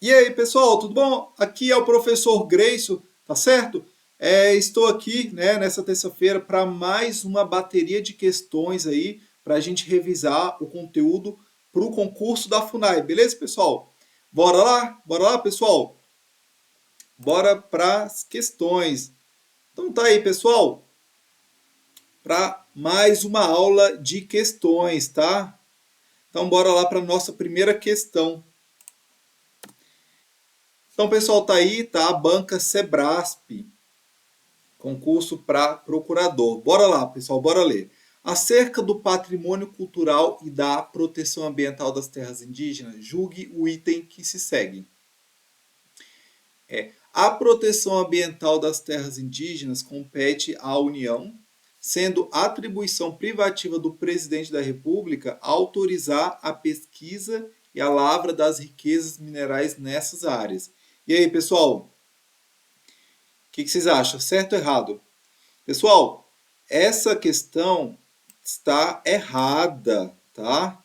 E aí, pessoal, tudo bom? Aqui é o professor Grayson, tá certo? Estou aqui, né, nessa terça-feira para mais uma bateria de questões aí para a gente revisar o conteúdo para o concurso da FUNAI, beleza, pessoal? Bora lá? Bora lá, pessoal? Bora para as questões. Então tá aí, pessoal, para mais uma aula de questões, tá? Então bora lá para a nossa primeira questão. Então, pessoal, tá aí, tá? A banca Sebrasp. Concurso para procurador. Bora lá, pessoal, bora ler. Acerca do patrimônio cultural e da proteção ambiental das terras indígenas, julgue o item que se segue. A proteção ambiental das terras indígenas compete à União, sendo atribuição privativa do presidente da República autorizar a pesquisa e a lavra das riquezas minerais nessas áreas. E aí, pessoal, o que vocês acham? Certo ou errado? Pessoal, essa questão está errada, tá?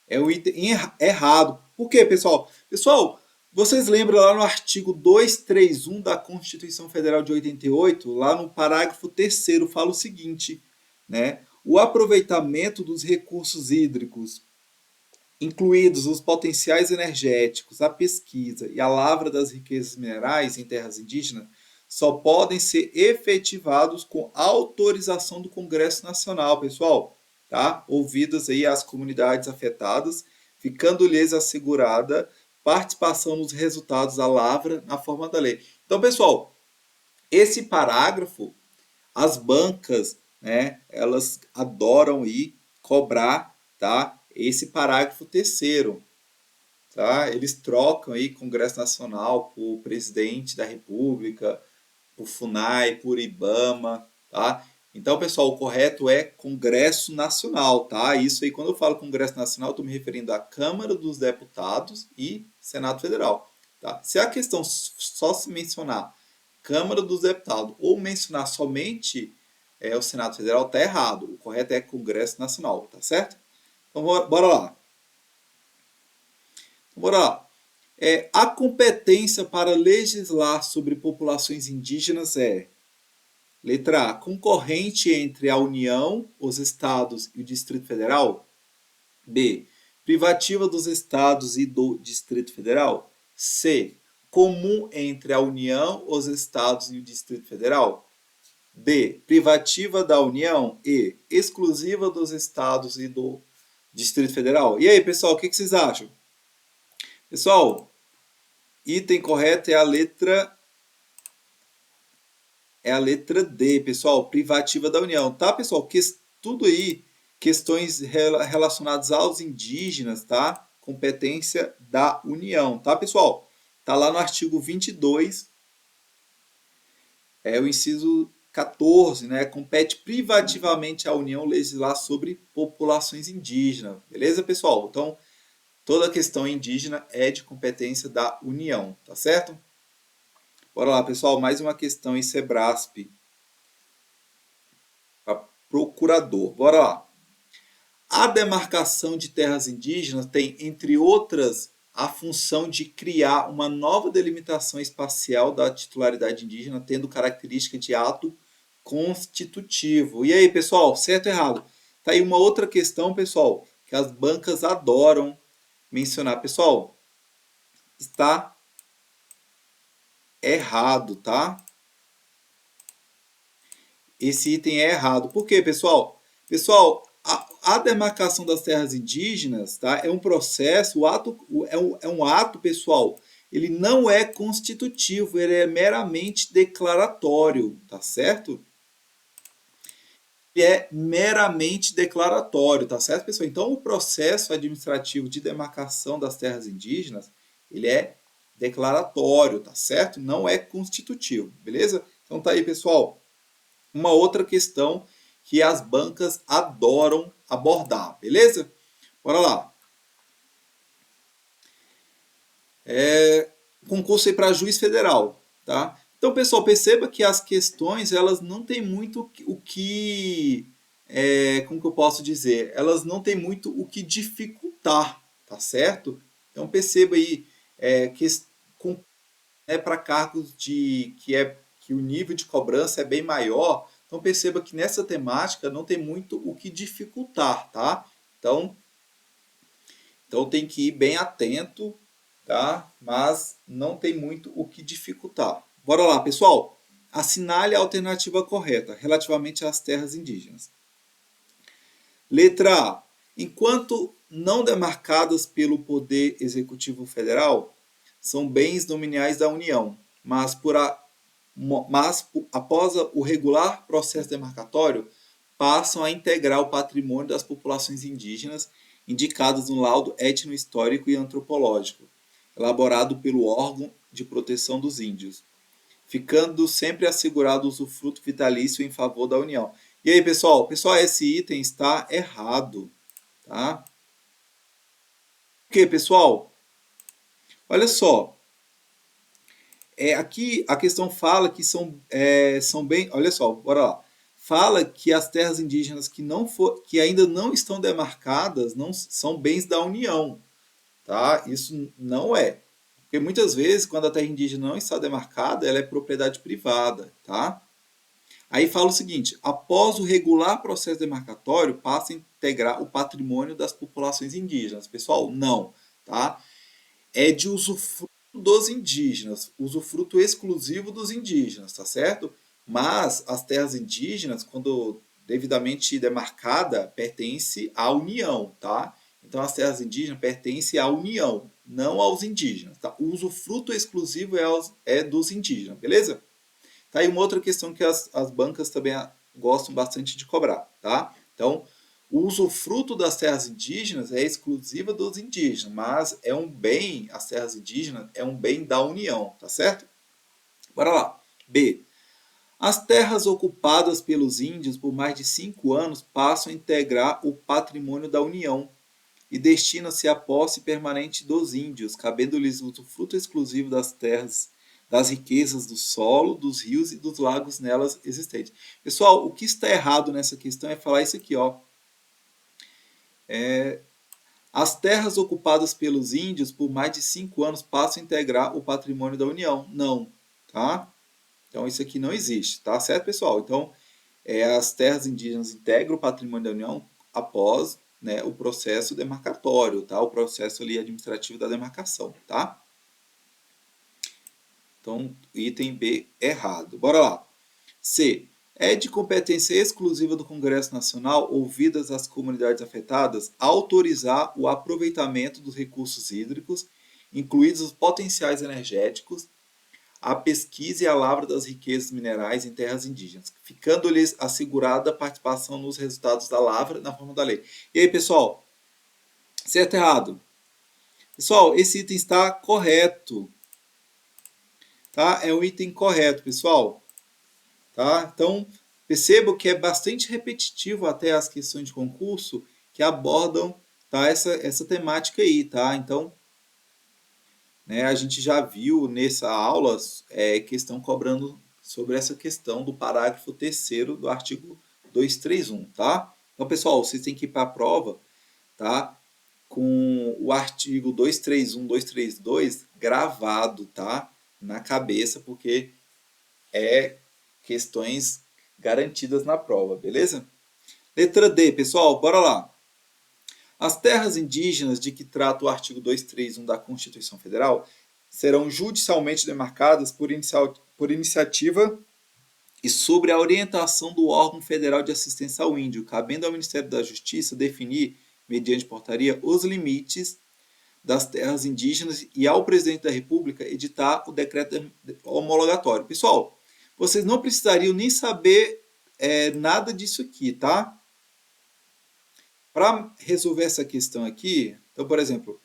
É o item errado. Por quê, pessoal? Pessoal, vocês lembram lá no artigo 231 da Constituição Federal de 88, lá no parágrafo 3º, fala o seguinte, né? O aproveitamento dos recursos hídricos, incluídos os potenciais energéticos, a pesquisa e a lavra das riquezas minerais em terras indígenas, só podem ser efetivados com autorização do Congresso Nacional, pessoal, tá? Ouvidas aí as comunidades afetadas, ficando-lhes assegurada participação nos resultados da lavra na forma da lei. Então, pessoal, esse parágrafo, as bancas, né, elas adoram ir cobrar, tá? Esse parágrafo 3º, tá? Eles trocam aí Congresso Nacional por presidente da República, por FUNAI, por IBAMA, tá? Então, pessoal, o correto é Congresso Nacional, tá? Isso aí, quando eu falo Congresso Nacional, estou me referindo à Câmara dos Deputados e Senado Federal, tá? Se a questão só se mencionar Câmara dos Deputados ou mencionar somente o Senado Federal, tá errado. O correto é Congresso Nacional, tá certo? Então, bora lá. Bora lá. A competência para legislar sobre populações indígenas é: letra A, concorrente entre a União, os Estados e o Distrito Federal? B, privativa dos Estados e do Distrito Federal? C, comum entre a União, os Estados e o Distrito Federal? D, privativa da União? E, exclusiva dos Estados e do Distrito Federal? E aí, pessoal, o que vocês acham? Pessoal, item correto é a letra D, pessoal, privativa da União, tá, pessoal? Tudo aí, questões relacionadas aos indígenas, tá? Competência da União, tá, pessoal? Tá lá no artigo 22, o inciso 14, né? Compete privativamente à União legislar sobre populações indígenas, beleza, pessoal? Então, toda questão indígena é de competência da União, tá certo? Bora lá, pessoal, mais uma questão em Sebrasp. Para procurador. Bora lá. A demarcação de terras indígenas tem, entre outras, a função de criar uma nova delimitação espacial da titularidade indígena, tendo característica de ato constitutivo. E aí, pessoal, certo ou errado? Tá aí uma outra questão, pessoal, que as bancas adoram mencionar. Pessoal, está errado, tá? Esse item é errado. Por quê, pessoal? Pessoal, a demarcação das terras indígenas, tá, é um processo, é um ato, pessoal, ele não é constitutivo, ele é meramente declaratório, tá certo? Ele é meramente declaratório, tá certo, pessoal? Então, o processo administrativo de demarcação das terras indígenas, ele é declaratório, tá certo? Não é constitutivo, beleza? Então tá aí, pessoal. Uma outra questão que as bancas adoram abordar, beleza? Bora lá. Concurso aí para juiz federal, tá? Então, pessoal, perceba que as questões, elas não têm muito o que, como que eu posso dizer? Elas não têm muito o que dificultar, tá certo? Então perceba aí que para cargos que o nível de cobrança é bem maior. Então perceba que nessa temática não tem muito o que dificultar, tá? Então tem que ir bem atento, tá? Mas não tem muito o que dificultar. Bora lá, pessoal. Assinale a alternativa correta relativamente às terras indígenas. Letra A. Enquanto não demarcadas pelo Poder Executivo Federal, são bens dominiais da União, após o regular processo demarcatório, passam a integrar o patrimônio das populações indígenas indicadas no laudo etno-histórico e antropológico, elaborado pelo órgão de proteção dos índios, ficando sempre assegurado o usufruto vitalício em favor da União. E aí, pessoal? Pessoal, esse item está errado, tá? Por quê, pessoal? Olha só. Aqui a questão fala que são bem. Olha só, bora lá. Fala que as terras indígenas que ainda não estão demarcadas não são bens da União, tá? Isso não é. Porque muitas vezes, quando a terra indígena não está demarcada, ela é propriedade privada, tá? Aí fala o seguinte: após o regular processo demarcatório, passa a integrar o patrimônio das populações indígenas. Pessoal, não, tá? É de usufruto dos indígenas, usufruto exclusivo dos indígenas, tá certo? Mas as terras indígenas, quando devidamente demarcada, pertence à União, tá? Então as terras indígenas pertencem à União, não aos indígenas, tá? O usufruto exclusivo é dos indígenas, beleza? Tá aí uma outra questão que as bancas também gostam bastante de cobrar, tá? Então, o usufruto das terras indígenas é exclusiva dos indígenas, mas é um bem, as terras indígenas é um bem da União, tá certo? Bora lá. B. As terras ocupadas pelos índios por mais de 5 anos passam a integrar o patrimônio da União e destinam-se à posse permanente dos índios, cabendo-lhes o usufruto exclusivo das terras, das riquezas do solo, dos rios e dos lagos nelas existentes. Pessoal, o que está errado nessa questão é falar isso aqui, ó. As terras ocupadas pelos índios por mais de 5 anos passam a integrar o patrimônio da União. Não, tá? Então isso aqui não existe, tá certo, pessoal? Então, as terras indígenas integram o patrimônio da União após, né, o processo demarcatório, tá? O processo ali administrativo da demarcação, tá? Então, item B errado. Bora lá. C. É de competência exclusiva do Congresso Nacional, ouvidas as comunidades afetadas, autorizar o aproveitamento dos recursos hídricos, incluídos os potenciais energéticos, a pesquisa e a lavra das riquezas minerais em terras indígenas, ficando-lhes assegurada a participação nos resultados da lavra na forma da lei. E aí, pessoal? Certo ou errado? Pessoal, esse item está correto. Tá? É um item correto, pessoal. Tá? Então, percebo que é bastante repetitivo até as questões de concurso que abordam, tá, essa temática aí. Tá? Então, né, a gente já viu nessa aula questão cobrando sobre essa questão do parágrafo 3º do artigo 231. Tá? Então, pessoal, vocês têm que ir para a prova, tá, com o artigo 231, 232 gravado, tá, na cabeça, porque é questões garantidas na prova, beleza? Letra D, pessoal, bora lá. As terras indígenas de que trata o artigo 231 da Constituição Federal serão judicialmente demarcadas por iniciativa e sobre a orientação do órgão federal de assistência ao índio, cabendo ao Ministério da Justiça definir, mediante portaria, os limites das terras indígenas e ao presidente da República editar o decreto homologatório. Pessoal, vocês não precisariam nem saber nada disso aqui, tá? Para resolver essa questão aqui, então, por exemplo,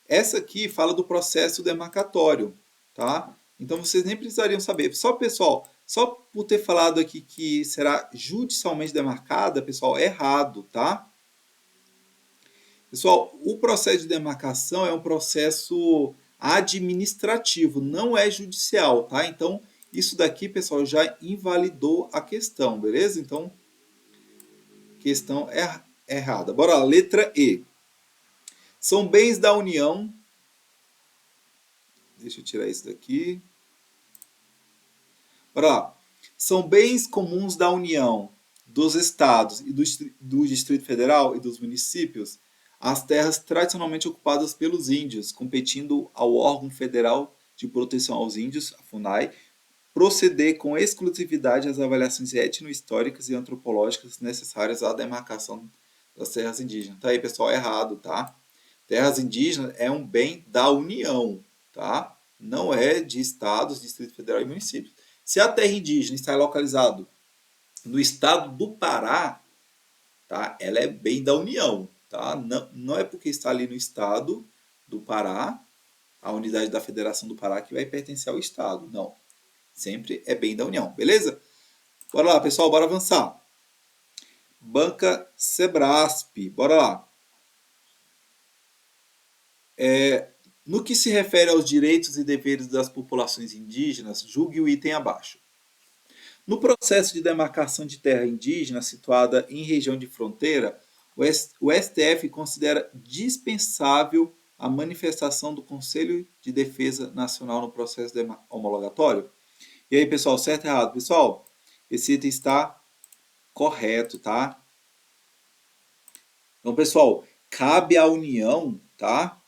essa aqui fala do processo demarcatório, tá? Então vocês nem precisariam saber. Só, pessoal, só por ter falado aqui que será judicialmente demarcada, pessoal, é errado, tá? Pessoal, o processo de demarcação é um processo administrativo, não é judicial, tá? Então, isso daqui, pessoal, já invalidou a questão, beleza? Então, questão errada. Bora lá, letra E. São bens da União Deixa eu tirar isso daqui. Bora lá. São bens comuns da União, dos estados e do Distrito Federal e dos municípios as terras tradicionalmente ocupadas pelos índios, competindo ao órgão federal de proteção aos índios, a FUNAI, proceder com exclusividade às avaliações étnico-históricas e antropológicas necessárias à demarcação das terras indígenas. Tá aí, pessoal, errado, tá? Terras indígenas é um bem da União, tá? Não é de estados, Distrito Federal e municípios. Se a terra indígena está localizada no estado do Pará, tá? Ela é bem da União, tá? Não é porque está ali no estado do Pará, a unidade da Federação do Pará, que vai pertencer ao estado. Não. Sempre é bem da União, beleza? Bora lá, pessoal, bora avançar. Banca Sebrasp, bora lá. No que se refere aos direitos e deveres das populações indígenas, julgue o item abaixo. No processo de demarcação de terra indígena situada em região de fronteira, o STF considera dispensável a manifestação do Conselho de Defesa Nacional no processo homologatório. E aí, pessoal, certo ou errado? Pessoal, esse item está correto, tá? Então, pessoal, cabe à União, tá?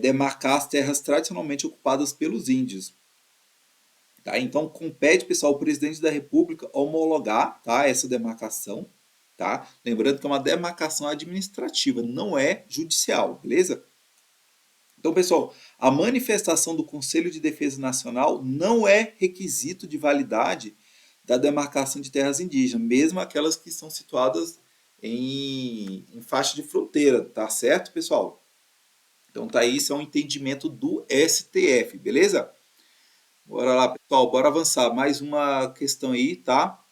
Demarcar as terras tradicionalmente ocupadas pelos índios. Tá? Então, compete, pessoal, ao presidente da República homologar, tá, essa demarcação. Tá? Lembrando que é uma demarcação administrativa, não é judicial, beleza? Então, pessoal, a manifestação do Conselho de Defesa Nacional não é requisito de validade da demarcação de terras indígenas, mesmo aquelas que são situadas em faixa de fronteira, tá certo, pessoal? Então, tá aí, isso é um entendimento do STF, beleza? Bora lá, pessoal, bora avançar. Mais uma questão aí, tá?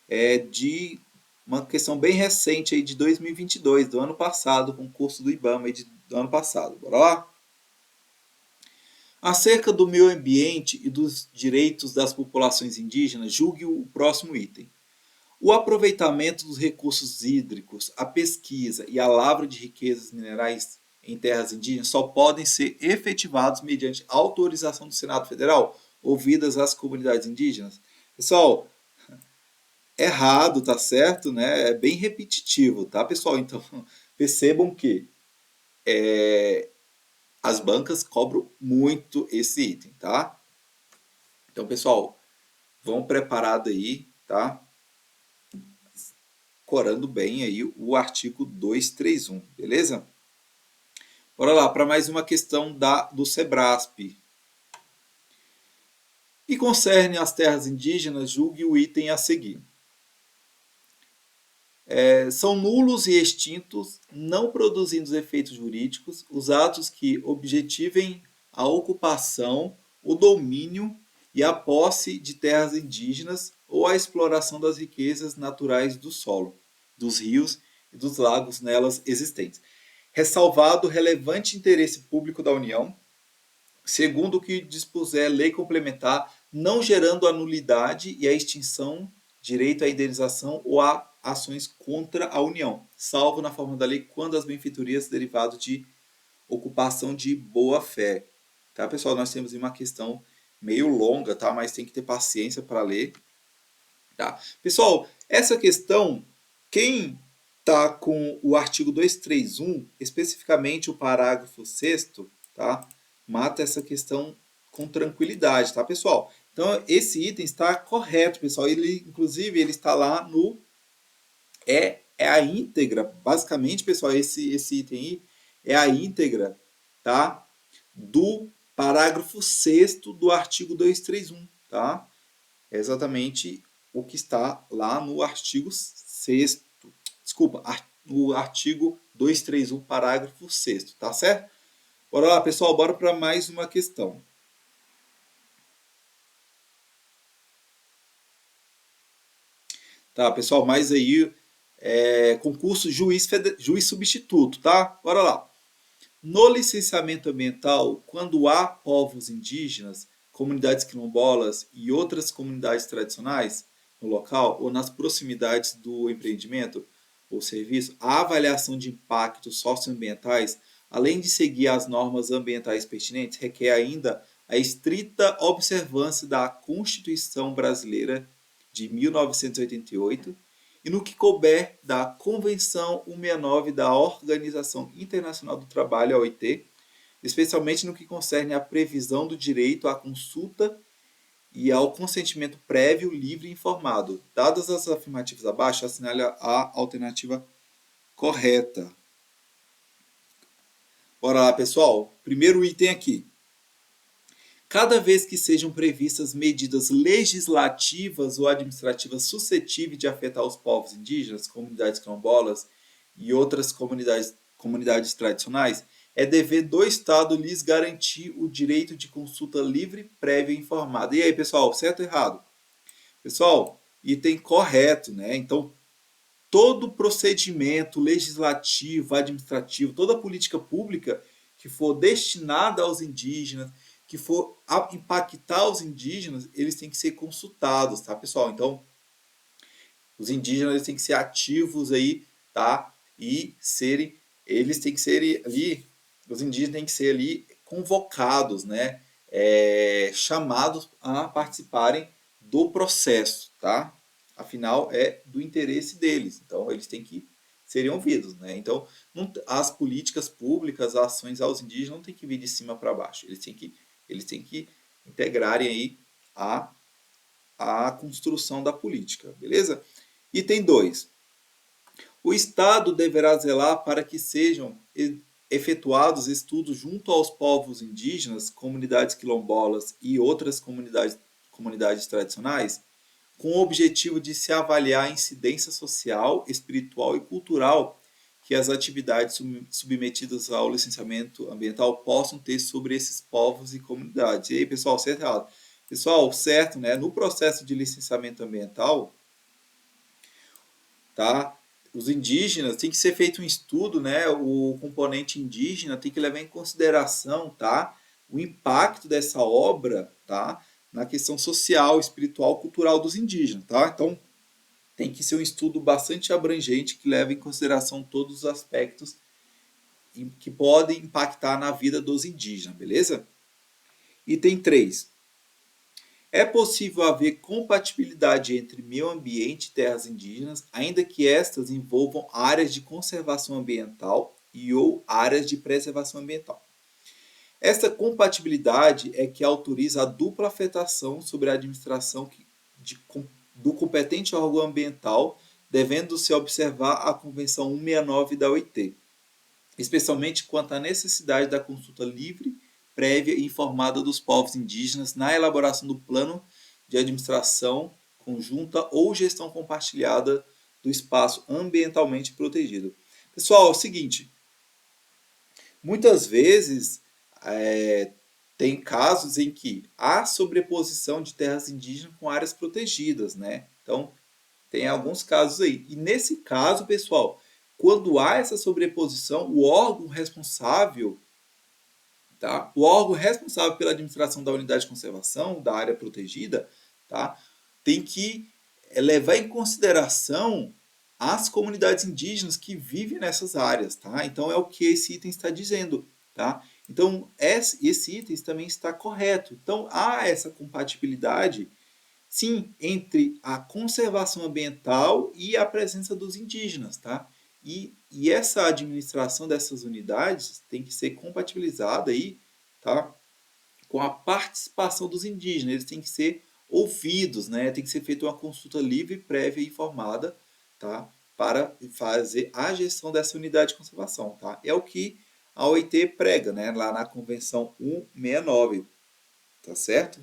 É de uma questão bem recente aí de 2022, do ano passado, concurso do IBAMA aí do ano passado. Bora lá? Acerca do meio ambiente e dos direitos das populações indígenas, julgue o próximo item. O aproveitamento dos recursos hídricos, a pesquisa e a lavra de riquezas minerais em terras indígenas só podem ser efetivados mediante autorização do Senado Federal, ouvidas as comunidades indígenas. Pessoal, errado, tá certo, né? É bem repetitivo, tá, pessoal? Então, percebam que as bancas cobram muito esse item, tá? Então, pessoal, vão preparado aí, tá? Corando bem aí o artigo 231, beleza? Bora lá, para mais uma questão do Sebrasp. E concerne as terras indígenas, julgue o item a seguir. São nulos e extintos, não produzindo efeitos jurídicos, os atos que objetivem a ocupação, o domínio e a posse de terras indígenas ou a exploração das riquezas naturais do solo, dos rios e dos lagos nelas existentes. Ressalvado o relevante interesse público da União, segundo o que dispuser lei complementar, não gerando a nulidade e a extinção, direito à indenização ou a ações contra a União, salvo na forma da lei quando as benfeitorias derivado de ocupação de boa-fé. Tá, pessoal? Nós temos uma questão meio longa, tá? Mas tem que ter paciência para ler. Tá? Pessoal, essa questão, quem tá com o artigo 231, especificamente o parágrafo 6º, tá? Mata essa questão com tranquilidade, tá, pessoal? Então, esse item está correto, pessoal. Ele, inclusive, ele está lá no... É a íntegra, basicamente, pessoal, esse item aí é a íntegra, tá? Do parágrafo 6º do artigo 231, tá? É exatamente o que está lá no artigo 6º. Desculpa, no artigo 231, parágrafo 6º, tá certo? Bora lá, pessoal, bora para mais uma questão. Tá, pessoal, mais aí concurso juiz substituto, tá? Bora lá. No licenciamento ambiental, quando há povos indígenas, comunidades quilombolas e outras comunidades tradicionais no local ou nas proximidades do empreendimento ou serviço, a avaliação de impactos socioambientais além de seguir as normas ambientais pertinentes, requer ainda a estrita observância da Constituição Brasileira de 1988 e no que couber da Convenção 169 da Organização Internacional do Trabalho, a OIT, especialmente no que concerne à previsão do direito à consulta e ao consentimento prévio, livre e informado. Dadas as afirmativas abaixo, assinale a alternativa correta. Bora lá, pessoal. Primeiro item aqui. Cada vez que sejam previstas medidas legislativas ou administrativas suscetíveis de afetar os povos indígenas, comunidades quilombolas e outras comunidades tradicionais, é dever do Estado lhes garantir o direito de consulta livre, prévia e informada. E aí, pessoal, certo ou errado? Pessoal, item correto, né? Então, todo procedimento legislativo, administrativo, toda política pública que for destinada aos indígenas, que for impactar os indígenas, eles têm que ser consultados, tá, pessoal? Então, os indígenas eles têm que ser ativos aí, tá? E eles têm que ser ali, os indígenas têm que ser ali convocados, né? Chamados a participarem do processo, tá? Afinal, é do interesse deles. Então, eles têm que serem ouvidos, né? Então, as políticas públicas, as ações aos indígenas não têm que vir de cima para baixo. Eles têm que integrarem aí a construção da política, beleza? Item 2. O Estado deverá zelar para que sejam efetuados estudos junto aos povos indígenas, comunidades quilombolas e outras comunidades tradicionais, com o objetivo de se avaliar a incidência social, espiritual e cultural que as atividades submetidas ao licenciamento ambiental possam ter sobre esses povos e comunidades. E aí, pessoal, certo ou errado? Pessoal, certo, né? No processo de licenciamento ambiental, tá? Os indígenas, tem que ser feito um estudo, né? O componente indígena tem que levar em consideração, tá? O impacto dessa obra, tá? Na questão social, espiritual, cultural dos indígenas, tá? Então, tem que ser um estudo bastante abrangente que leve em consideração todos os aspectos que podem impactar na vida dos indígenas, beleza? Item 3. É possível haver compatibilidade entre meio ambiente e terras indígenas, ainda que estas envolvam áreas de conservação ambiental e ou áreas de preservação ambiental. Esta compatibilidade é que autoriza a dupla afetação sobre a administração do competente órgão ambiental, devendo-se observar a Convenção 169 da OIT, especialmente quanto à necessidade da consulta livre, prévia e informada dos povos indígenas na elaboração do plano de administração conjunta ou gestão compartilhada do espaço ambientalmente protegido. Pessoal, é o seguinte, muitas vezes tem casos em que há sobreposição de terras indígenas com áreas protegidas, né? Então, tem alguns casos aí. E nesse caso, pessoal, quando há essa sobreposição, o órgão responsável, tá? O órgão responsável pela administração da unidade de conservação, da área protegida, tá? Tem que levar em consideração as comunidades indígenas que vivem nessas áreas, tá? Então é o que esse item está dizendo, tá? Então esse item também está correto. Então há essa compatibilidade, sim, entre a conservação ambiental e a presença dos indígenas, tá? E essa administração dessas unidades tem que ser compatibilizada aí, tá? Com a participação dos indígenas. Eles têm que ser ouvidos, né? Tem que ser feita uma consulta livre, prévia e informada, tá? Para fazer a gestão dessa unidade de conservação, tá? É o que a OIT prega, né? Lá na Convenção 169, tá certo?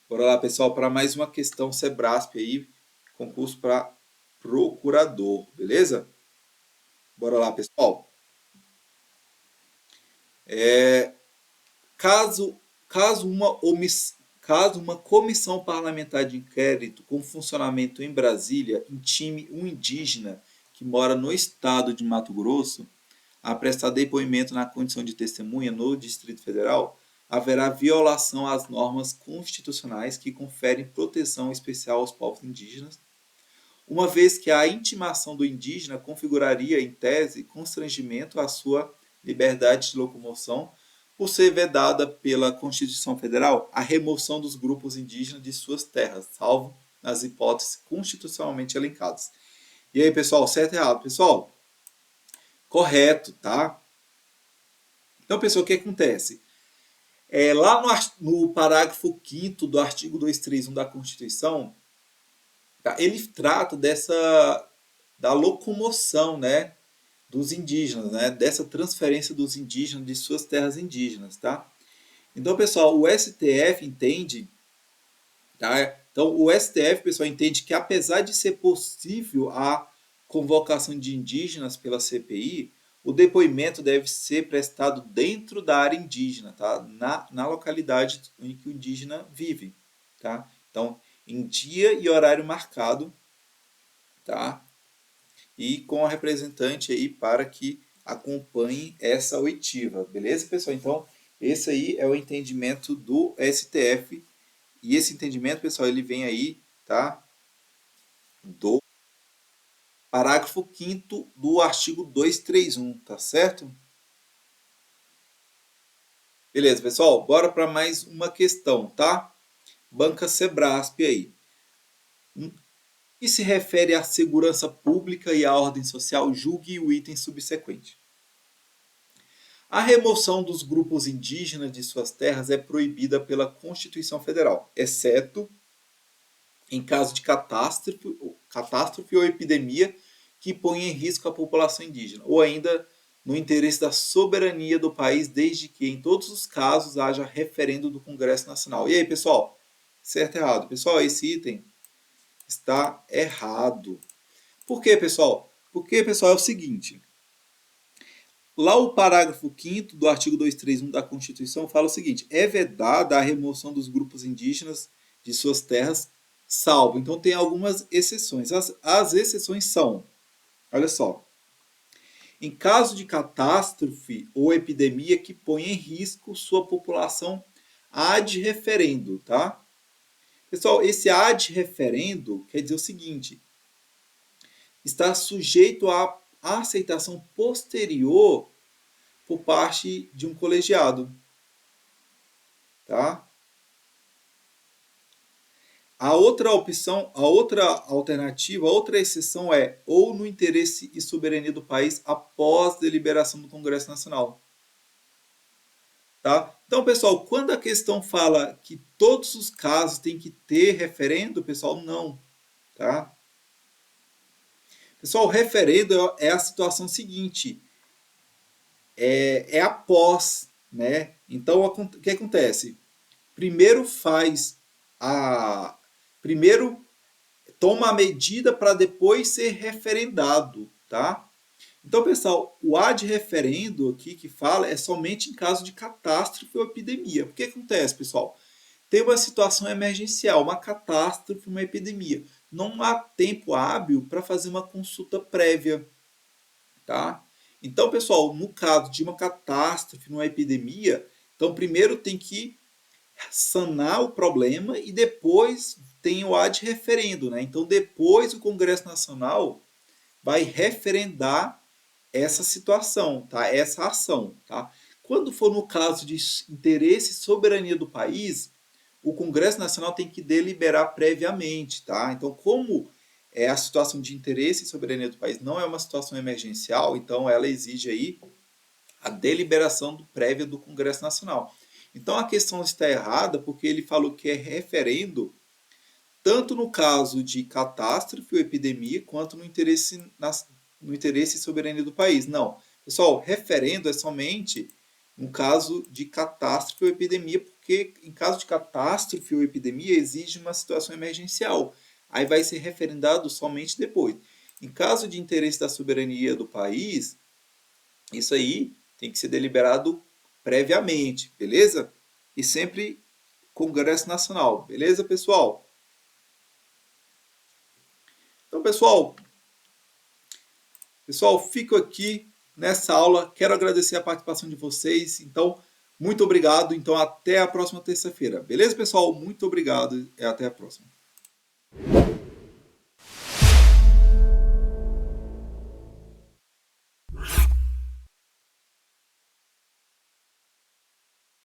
Bora lá, pessoal, para mais uma questão Sebrasp aí, concurso para procurador, beleza? Bora lá, pessoal. Caso, caso uma comissão parlamentar de inquérito com funcionamento em Brasília intime um indígena que mora no estado de Mato Grosso a prestar depoimento na condição de testemunha no Distrito Federal, haverá violação às normas constitucionais que conferem proteção especial aos povos indígenas, uma vez que a intimação do indígena configuraria, em tese, constrangimento à sua liberdade de locomoção, por ser vedada pela Constituição Federal a remoção dos grupos indígenas de suas terras, salvo nas hipóteses constitucionalmente elencadas. E aí, pessoal, certo ou errado? Pessoal, correto, tá? Então, pessoal, o que acontece? Lá no parágrafo 5º do artigo 231 da Constituição, tá? Ele trata da locomoção, né, dos indígenas, né, dessa transferência dos indígenas de suas terras indígenas, tá? Então, pessoal, o STF entende, tá? Então, o STF, pessoal, entende que apesar de ser possível a convocação de indígenas pela CPI, o depoimento deve ser prestado dentro da área indígena, tá? Na localidade em que o indígena vive, tá? Então, em dia e horário marcado, tá? E com a representante aí para que acompanhe essa oitiva, beleza, pessoal? Então, esse aí é o entendimento do STF, e esse entendimento, pessoal, ele vem aí, tá? Do parágrafo 5º do artigo 231, tá certo? Beleza, pessoal, bora para mais uma questão, tá? Banca Sebrasp aí. Que se refere à segurança pública e à ordem social, julgue o item subsequente. A remoção dos grupos indígenas de suas terras é proibida pela Constituição Federal, exceto em caso de catástrofe ou epidemia que ponha em risco a população indígena, ou ainda no interesse da soberania do país, desde que, em todos os casos, haja referendo do Congresso Nacional. E aí, pessoal? Certo ou errado? Pessoal, esse item está errado. Por quê, pessoal? Porque, pessoal, é o seguinte. Lá o parágrafo 5º do artigo 231 da Constituição fala o seguinte: é vedada a remoção dos grupos indígenas de suas terras, salvo. Então tem algumas exceções. As exceções são, olha só, em caso de catástrofe ou epidemia que ponha em risco sua população ad referendo, tá? Pessoal, esse ad referendo quer dizer o seguinte: está sujeito à aceitação posterior por parte de um colegiado, tá? A outra opção, a outra alternativa, a outra exceção é ou no interesse e soberania do país após deliberação do Congresso Nacional. Tá? Então, pessoal, quando a questão fala que todos os casos têm que ter referendo, pessoal, não. Tá? Pessoal, o referendo é a situação seguinte, é após, né? Então, o que acontece? Primeiro primeiro toma a medida para depois ser referendado, tá? Então, pessoal, o ad referendo aqui que fala é somente em caso de catástrofe ou epidemia. O que acontece, pessoal? Tem uma situação emergencial, uma catástrofe, uma epidemia. Não há tempo hábil para fazer uma consulta prévia, tá? Então, pessoal, no caso de uma catástrofe, uma epidemia, então primeiro tem que sanar o problema e depois tem o ad referendo, né? Então depois o Congresso Nacional vai referendar essa situação, tá? Essa ação, tá? Quando for no caso de interesse e soberania do país, o Congresso Nacional tem que deliberar previamente, tá? Então, como a situação de interesse e soberania do país não é uma situação emergencial, então ela exige aí a deliberação prévia do Congresso Nacional. Então a questão está errada porque ele falou que é referendo tanto no caso de catástrofe ou epidemia quanto no interesse e soberania do país. Não. Pessoal, referendo é somente no caso de catástrofe ou epidemia, porque em caso de catástrofe ou epidemia exige uma situação emergencial. Aí vai ser referendado somente depois. Em caso de interesse da soberania do país, isso aí tem que ser deliberado previamente, beleza? E sempre Congresso Nacional, beleza, pessoal? Então, pessoal, fico aqui nessa aula. Quero agradecer a participação de vocês. Então, muito obrigado. Então, até a próxima terça-feira. Beleza, pessoal? Muito obrigado e até a próxima.